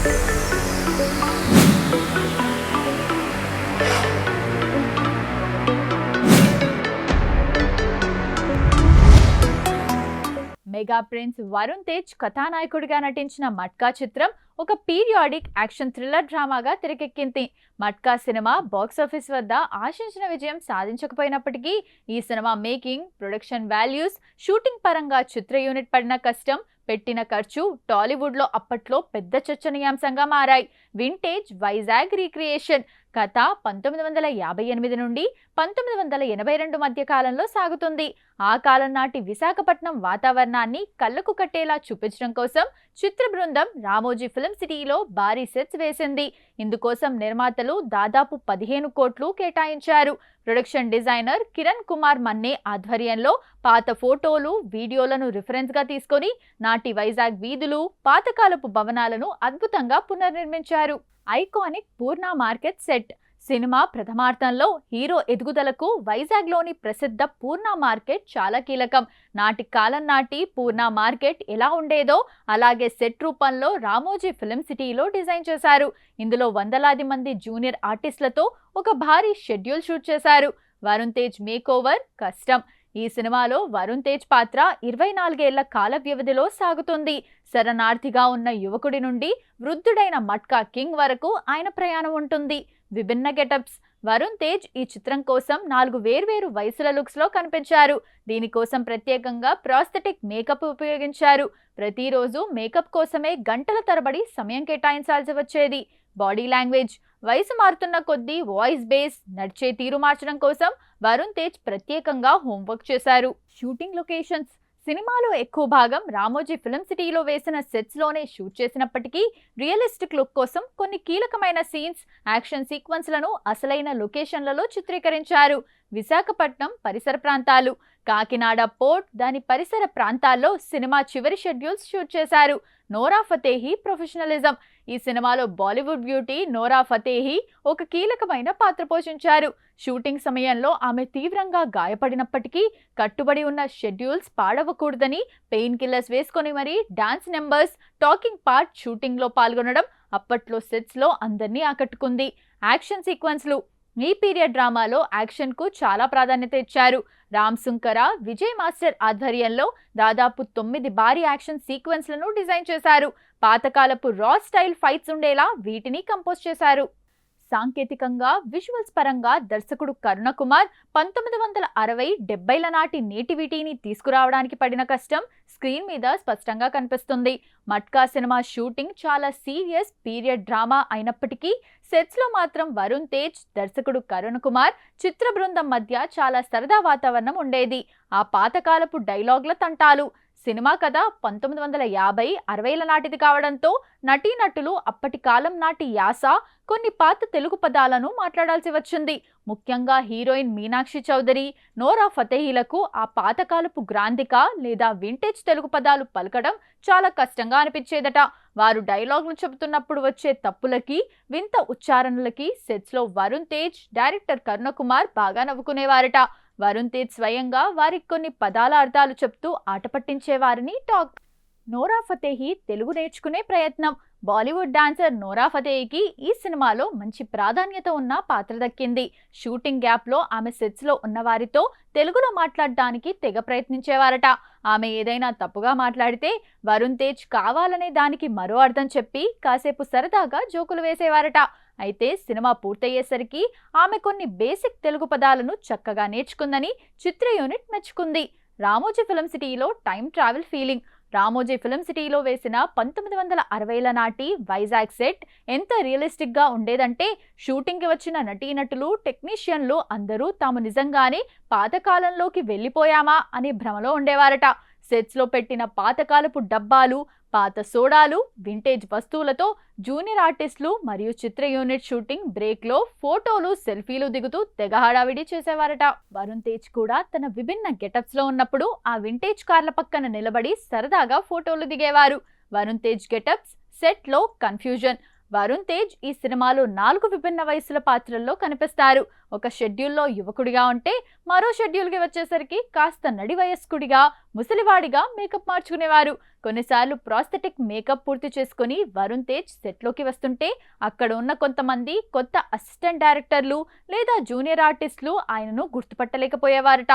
Mega prince Varun Tej కథానాయకుడిగా నటించిన మట్కా చిత్రం ఒక పీరియాడిక్ యాక్షన్ థ్రిల్లర్ డ్రామాగా తెరకెక్కింది. మట్కా సినిమా బాక్సాఫీస్ వద్ద ఆశించిన విజయం సాధించకపోయినప్పటికీ ఈ సినిమా మేకింగ్, ప్రొడక్షన్ వాల్యూస్, షూటింగ్ పరంగా చిత్ర యూనిట్ పడిన కష్టం, పెట్టిన ఖర్చు టాలీవుడ్లో అప్పట్లో పెద్ద చర్చనీయాంశంగా మారాయి. వింటేజ్ వైజాగ్ రీక్రియేషన్ కథ 1958 నుండి 1982 మధ్య కాలంలో సాగుతుంది. ఆ కాలం నాటి విశాఖపట్నం వాతావరణాన్ని కళ్ళకు కట్టేలా చూపించడం కోసం చిత్ర బృందం రామోజీ ఫిల్మ్ సిటీలో భారీ సెట్స్ వేసింది. ఇందుకోసం నిర్మాతలు దాదాపు 15 కోట్లు కేటాయించారు. ప్రొడక్షన్ డిజైనర్ కిరణ్ కుమార్ మన్నే ఆధ్వర్యంలో పాత ఫోటోలు, వీడియోలను రిఫరెన్స్ గా తీసుకొని నాటి వైజాగ్ వీధులు, పాతకాలపు భవనాలను అద్భుతంగా పునర్నిర్మించారు. ఐకానిక్ పూర్ణ మార్కెట్ సెట్ సినిమా ప్రథమార్థంలో హీరో ఎదుగుదలకు వైజాగ్లోని ప్రసిద్ధ పూర్ణ మార్కెట్ చాలా కీలకం. నాటి కాలం నాటి పూర్ణ మార్కెట్ ఎలా ఉండేదో అలాగే సెట్ రూపంలో రామోజీ ఫిల్మ్ సిటీలో డిజైన్ చేశారు. ఇందులో వందలాది మంది జూనియర్ ఆర్టిస్టులతో ఒక భారీ షెడ్యూల్ షూట్ చేశారు. వరుణ్ తేజ్ మేకోవర్ కష్టం. ఈ సినిమాలో వరుణ్ తేజ్ పాత్ర 24 ఏళ్ల కాల వ్యవధిలో సాగుతుంది. శరణార్థిగా ఉన్న యువకుడి నుండి వృద్ధుడైన మట్కా కింగ్ వరకు ఆయన ప్రయాణం ఉంటుంది. విభిన్న గెటప్స్. వరుణ్ తేజ్ ఈ చిత్రం కోసం 4 వేర్వేరు వయసుల లుక్స్ లో కనిపించారు. దీనికోసం ప్రత్యేకంగా ప్రాస్థెటిక్ మేకప్ ఉపయోగించారు. ప్రతిరోజు మేకప్ కోసమే గంటల తరబడి సమయం కేటాయించాల్సి వచ్చేది. Body language. వయసు మారుతున్న కొద్దీ వాయిస్ బేస్, నడిచే తీరు మార్చడం కోసం వరుణ్ తేజ్ ప్రత్యేకంగా హోంవర్క్ చేశారు. Shooting locations. సినిమాలో ఎక్కువ భాగం రామోజీ ఫిల్మ్ సిటీలో వేసిన సెట్స్ లోనే షూట్ చేసినప్పటికీ రియలిస్టిక్ లుక్ కోసం కొన్ని కీలకమైన సీన్స్, యాక్షన్ సీక్వెన్స్లను అసలైన లొకేషన్లలో చిత్రీకరించారు. విశాఖపట్నం పరిసర ప్రాంతాలు. కాకినాడ పోర్ట్, దాని పరిసర ప్రాంతాల్లో సినిమా చివరి షెడ్యూల్స్ షూట్ చేశారు. నోరా ఫతేహి ప్రొఫెషనలిజం. ఈ సినిమాలో బాలీవుడ్ బ్యూటీ నోరా ఫతేహి ఒక కీలకమైన పాత్ర పోషించారు. షూటింగ్ సమయంలో ఆమె తీవ్రంగా గాయపడినప్పటికీ కట్టుబడి ఉన్న షెడ్యూల్స్ పాడవకూడదని పెయిన్ కిల్లర్స్ వేసుకొని మరీ dance numbers, talking part shooting లో పాల్గొనడం అప్పట్లో సెట్స్ లో అందరినీ ఆకట్టుకుంది. యాక్షన్ సీక్వెన్స్లు. ఈ పీరియడ్ డ్రామాలో యాక్షన్ కు చాలా ప్రాధాన్యత ఇచ్చారు. రామ్ సుంకర, విజయ్ మాస్టర్ ఆధ్వర్యంలో దాదాపు 9 భారీ యాక్షన్ సీక్వెన్స్లను డిజైన్ చేశారు. పాతకాలపు రా స్టైల్ ఫైట్స్ ఉండేలా వీటిని కంపోజ్ చేశారు. సాంకేతికంగా, విజువల్స్ పరంగా దర్శకుడు కరుణకుమార్ 1960-70ల నాటి నేటివిటీని తీసుకురావడానికి పడిన కష్టం స్క్రీన్ మీద స్పష్టంగా కనిపిస్తుంది. మట్కా సినిమా షూటింగ్ చాలా సీరియస్ పీరియడ్ డ్రామా అయినప్పటికీ సెట్స్ లో మాత్రం వరుణ్ తేజ్, దర్శకుడు కరుణకుమార్, చిత్ర బృందం మధ్య చాలా సరదా వాతావరణం ఉండేది. ఆ పాతకాలపు డైలాగ్ల తంటాలు. సినిమా కథ 1950-60ల నాటిది కావడంతో నటీనటులు అప్పటి కాలం నాటి యాస, కొన్ని పాత తెలుగు పదాలను మాట్లాడాల్సి వచ్చింది. ముఖ్యంగా హీరోయిన్ మీనాక్షి చౌదరి, నోరా ఫతేహిలకు ఆ పాతకాలపు గ్రాంధిక లేదా వింటేజ్ తెలుగు పదాలు పలకడం చాలా కష్టంగా అనిపించేదట. వారు డైలాగులు చెబుతున్నప్పుడు వచ్చే తప్పులకి, వింత ఉచ్చారణలకి సెట్స్ లో వరుణ్ తేజ్, డైరెక్టర్ కరుణకుమార్ బాగా నవ్వుకునేవారట. వరుణ్ తేజ్ స్వయంగా వారికి కొన్ని పదాల అర్థాలు చెప్తూ ఆట పట్టించేవారని టాక్. నోరా ఫతేహి తెలుగు నేర్చుకునే ప్రయత్నం. బాలీవుడ్ డాన్సర్ నోరా ఫతేహికి ఈ సినిమాలో మంచి ప్రాధాన్యత ఉన్న పాత్ర దక్కింది. షూటింగ్ గ్యాప్ లో ఆమె సెట్స్ లో ఉన్న వారితో తెలుగులో మాట్లాడడానికి తెగ ప్రయత్నించేవారట. ఆమె ఏదైనా తప్పుగా మాట్లాడితే వరుణ్ తేజ్ కావాలనే దానికి మరో అర్థం చెప్పి కాసేపు సరదాగా జోకులు వేసేవారట. అయితే సినిమా పూర్తయ్యేసరికి ఆమె కొన్ని బేసిక్ తెలుగు పదాలను చక్కగా నేర్చుకుందని చిత్ర యూనిట్ మెచ్చుకుంది. రామోజీ ఫిల్మ్ సిటీలో time travel feeling. Ramoji film సిటీలో వేసిన 1960ల నాటి వైజాగ్ సెట్ ఎంత రియలిస్టిక్ గా ఉండేదంటే షూటింగ్ కి వచ్చిన నటీనటులు, టెక్నీషియన్లు అందరూ తాము నిజంగానే పాతకాలంలోకి వెళ్ళిపోయామా అనే భ్రమలో ఉండేవారట. సెట్స్ లో పెట్టిన పాతకాలపు డబ్బాలు, పాత సోడాలు, వింటేజ్ వస్తువులతో జూనియర్ ఆర్టిస్టులు మరియు చిత్ర యూనిట్ షూటింగ్ బ్రేక్ లో ఫోటోలు, సెల్ఫీలు దిగుతూ తెగ హడావిడి చేసేవారట. వరుణ్ తేజ్ కూడా తన విభిన్న గెటప్స్ లో ఉన్నప్పుడు ఆ వింటేజ్ కార్ల పక్కన నిలబడి సరదాగా ఫోటోలు దిగేవారు. వరుణ్ తేజ్ గెటప్స్. సెట్ లో కన్ఫ్యూజన్. వరుణ్ తేజ్ ఈ సినిమాలో 4 విభిన్న వయసుల పాత్రల్లో కనిపిస్తారు. ఒక షెడ్యూల్లో యువకుడిగా ఉంటే మరో షెడ్యూల్కి వచ్చేసరికి కాస్త నడి వయస్కుడిగా, ముసలివాడిగా మేకప్ మార్చుకునేవారు. కొన్నిసార్లు ప్రాస్థెటిక్ మేకప్ పూర్తి చేసుకుని వరుణ్ తేజ్ సెట్లోకి వస్తుంటే అక్కడ ఉన్న కొంతమంది కొత్త అసిస్టెంట్ డైరెక్టర్లు లేదా జూనియర్ ఆర్టిస్టులు ఆయనను గుర్తుపట్టలేకపోయేవారట.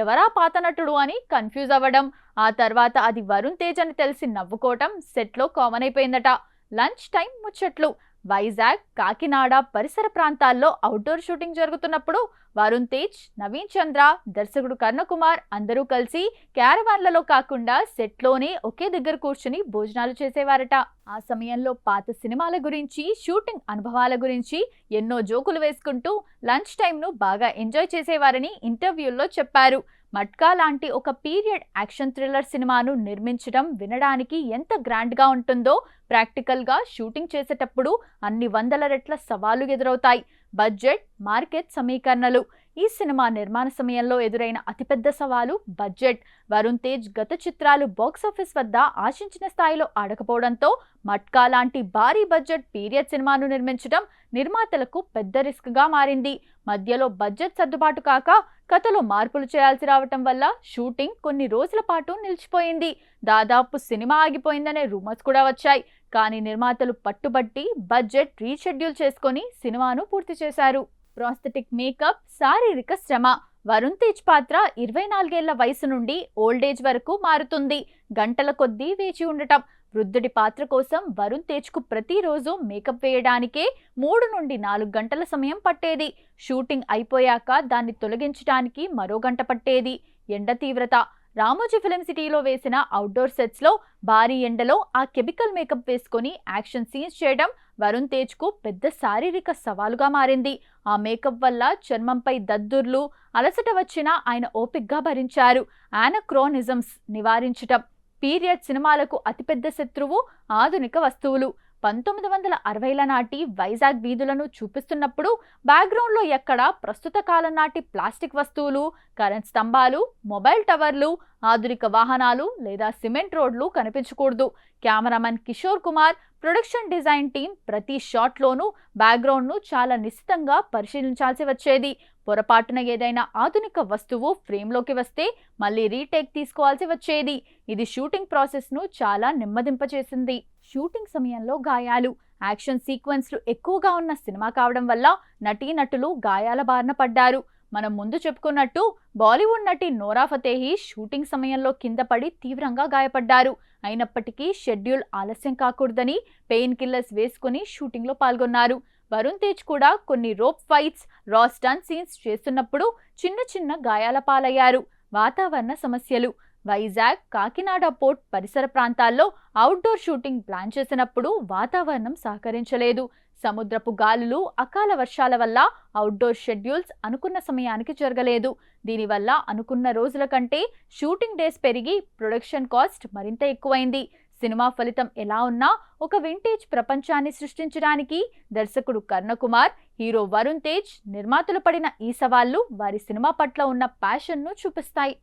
ఎవరా పాత నటుడు అని కన్ఫ్యూజ్ అవ్వడం, ఆ తర్వాత అది వరుణ్ తేజ్ అని తెలిసి నవ్వుకోవటం సెట్లో కామన్ అయిపోయిందట. లంచ్ టైం ముచ్చట్లు. వైజాగ్, కాకినాడ పరిసర ప్రాంతాల్లో అవుట్డోర్ షూటింగ్ జరుగుతున్నప్పుడు వరుణ్ తేజ్, నవీన్ చంద్ర, దర్శకుడు కర్ణకుమార్ అందరూ కలిసి క్యారవాన్లలో కాకుండా సెట్లోనే ఒకే దగ్గర కూర్చుని భోజనాలు చేసేవారట. ఆ సమయంలో పాత సినిమాల గురించి, షూటింగ్ అనుభవాల గురించి ఎన్నో జోకులు వేసుకుంటూ లంచ్ టైంను బాగా ఎంజాయ్ చేసేవారని ఇంటర్వ్యూల్లో చెప్పారు. మట్కా లాంటి ఒక పీరియడ్ యాక్షన్ థ్రిల్లర్ సినిమాను నిర్మించడం వినడానికి ఎంత గ్రాండ్గా ఉంటుందో ప్రాక్టికల్గా షూటింగ్ చేసేటప్పుడు అన్ని వందల రెట్ల సవాలు ఎదురవుతాయి. బడ్జెట్, మార్కెట్ సమీకరణలు. ఈ సినిమా నిర్మాణ సమయంలో ఎదురైన అతిపెద్ద సవాలు బడ్జెట్. వరుణ్ తేజ్ గత చిత్రాలు బాక్సాఫీస్ వద్ద ఆశించిన స్థాయిలో ఆడకపోవడంతో మట్కా లాంటి భారీ బడ్జెట్ పీరియడ్ సినిమాను నిర్మించడం నిర్మాతలకు పెద్ద రిస్క్గా మారింది. మధ్యలో బడ్జెట్ సర్దుబాటు కాక కథలో మార్పులు చేయాల్సి రావటం వల్ల షూటింగ్ కొన్ని రోజుల పాటు నిలిచిపోయింది. దాదాపు సినిమా ఆగిపోయిందనే రూమర్స్ కూడా వచ్చాయి. కానీ నిర్మాతలు పట్టుబట్టి బడ్జెట్ రీషెడ్యూల్ చేసుకొని సినిమాను పూర్తి చేశారు. ప్రాస్థెటిక్ మేకప్, శారీరక శ్రమ. వరుణ్ తేజ్ పాత్ర 24 ఏళ్ల వయసు నుండి ఓల్డేజ్ వరకు మారుతుంది. గంటల కొద్దీ వేచి ఉండటం. వృద్ధుడి పాత్ర కోసం వరుణ్ తేజ్కు ప్రతిరోజు మేకప్ వేయడానికే 3 నుండి 4 గంటల సమయం పట్టేది. షూటింగ్ అయిపోయాక దాన్ని తొలగించడానికి మరో గంట పట్టేది. ఎండ తీవ్రత. రామోజీ ఫిలిం సిటీలో వేసిన అవుట్డోర్ సెట్స్లో భారీ ఎండలో ఆ కెమికల్ మేకప్ వేసుకొని యాక్షన్ సీన్స్ చేయడం వరుణ్ తేజ్కు పెద్ద శారీరక సవాలుగా మారింది. ఆ మేకప్ వల్ల చర్మంపై దద్దుర్లు, అలసట వచ్చినా ఆయన ఓపిగ్గా భరించారు. యానక్రోనిజమ్స్ నివారించటం. పీరియడ్ సినిమాలకు అతిపెద్ద శత్రువు ఆధునిక వస్తువులు. 1960ల నాటి వైజాగ్ వీధులను చూపిస్తున్నప్పుడు బ్యాక్గ్రౌండ్లో ఎక్కడ ప్రస్తుత కాలం నాటి ప్లాస్టిక్ వస్తువులు, కరెంట్ స్తంభాలు, మొబైల్ టవర్లు, ఆధునిక వాహనాలు లేదా సిమెంట్ రోడ్లు కనిపించకూడదు. Cameraman Kishore Kumar, production design team ప్రతి షాట్లోనూ బ్యాక్గ్రౌండ్ను చాలా నిశితంగా పరిశీలించాల్సి వచ్చేది. పొరపాటున ఏదైనా ఆధునిక వస్తువు ఫ్రేమ్లోకి వస్తే మళ్ళీ రీటేక్ తీసుకోవాల్సి వచ్చేది. ఇది షూటింగ్ ప్రాసెస్ను చాలా నెమ్మదింపచేసింది. షూటింగ్ సమయంలో గాయాలు. యాక్షన్ సీక్వెన్స్లు ఎక్కువగా ఉన్న సినిమా కావడం వల్ల నటీనటులు గాయాల బారిన పడ్డారు. మనం ముందు చెప్పుకున్నట్టు బాలీవుడ్ నటి నోరా ఫతేహి షూటింగ్ సమయంలో కింద పడి తీవ్రంగా గాయపడ్డారు. అయినప్పటికీ షెడ్యూల్ ఆలస్యం కాకూడదని పెయిన్ కిల్లర్స్ వేసుకుని షూటింగ్లో పాల్గొన్నారు. వరుణ్ తేజ్ కూడా కొన్ని రోప్ ఫైట్స్, రా స్టంట్ సీన్స్ చేస్తున్నప్పుడు చిన్న చిన్న గాయాల పాలయ్యారు. వాతావరణ సమస్యలు. వైజాగ్, కాకినాడ పోర్ట్ పరిసర ప్రాంతాల్లో అవుట్డోర్ షూటింగ్ ప్లాన్ చేసినప్పుడు వాతావరణం సహకరించలేదు. సముద్రపు గాలులు, అకాల వర్షాల వల్ల అవుట్డోర్ షెడ్యూల్స్ అనుకున్న సమయానికి జరగలేదు. దీనివల్ల అనుకున్న రోజుల కంటే షూటింగ్ డేస్ పెరిగి ప్రొడక్షన్ కాస్ట్ మరింత ఎక్కువైంది. సినిమా ఫలితం ఎలా ఉన్నా ఒక వింటేజ్ ప్రపంచాన్ని సృష్టించడానికి దర్శకుడు కర్ణకుమార్, హీరో వరుణ్ తేజ్, నిర్మాతలు పడిన ఈ సవాళ్లు వారి సినిమా పట్ల ఉన్న ప్యాషన్ను చూపిస్తాయి.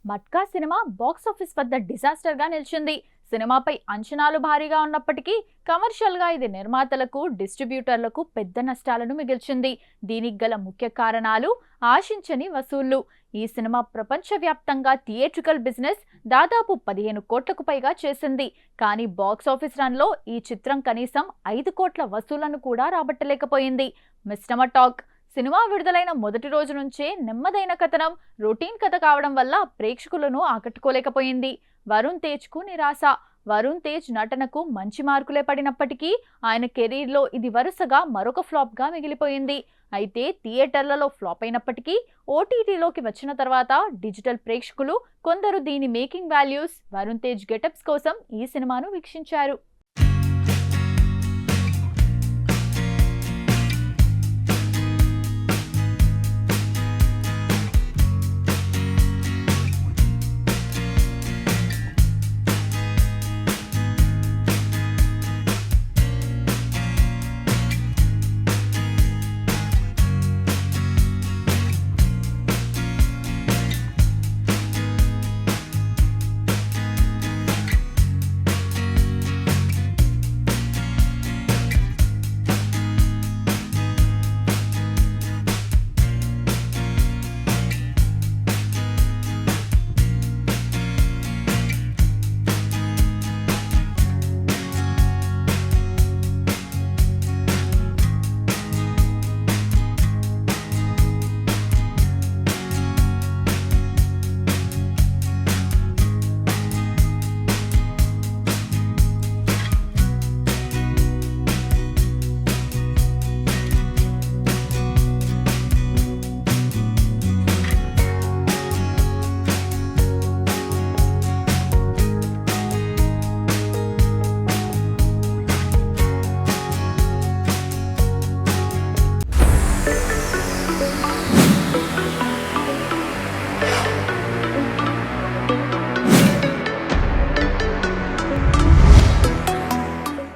మట్కా సినిమా బాక్సాఫీస్ వద్ద డిజాస్టర్గా నిలిచింది. సినిమాపై అంచనాలు భారీగా ఉన్నప్పటికీ కమర్షియల్గా ఇది నిర్మాతలకు, డిస్ట్రిబ్యూటర్లకు పెద్ద నష్టాలను మిగిల్చింది. దీనికి గల ముఖ్య కారణాలు ఆశించని వసూళ్లు. ఈ సినిమా ప్రపంచవ్యాప్తంగా థియేట్రికల్ బిజినెస్ దాదాపు 15 కోట్లకు పైగా చేసింది. కానీ బాక్సాఫీస్ రన్లో ఈ చిత్రం కనీసం 5 కోట్ల వసూళ్లను కూడా రాబట్టలేకపోయింది. మిశ్రమ టాక్. సినిమా విడుదలైన మొదటి రోజు నుంచే నెమ్మదైన కథనం, రొటీన్ కథ కావడం వల్ల ప్రేక్షకులను ఆకట్టుకోలేకపోయింది. వరుణ్ తేజ్కు నిరాశ. వరుణ్ తేజ్ నటనకు మంచి మార్కులే పడినప్పటికీ ఆయన కెరీర్లో ఇది వరుసగా మరొక ఫ్లాప్గా మిగిలిపోయింది. అయితే థియేటర్లలో ఫ్లాప్ అయినప్పటికీ ఓటీటీలోకి వచ్చిన తర్వాత డిజిటల్ ప్రేక్షకులు కొందరు దీని making values, Varun Tej getups కోసం ఈ సినిమాను వీక్షించారు.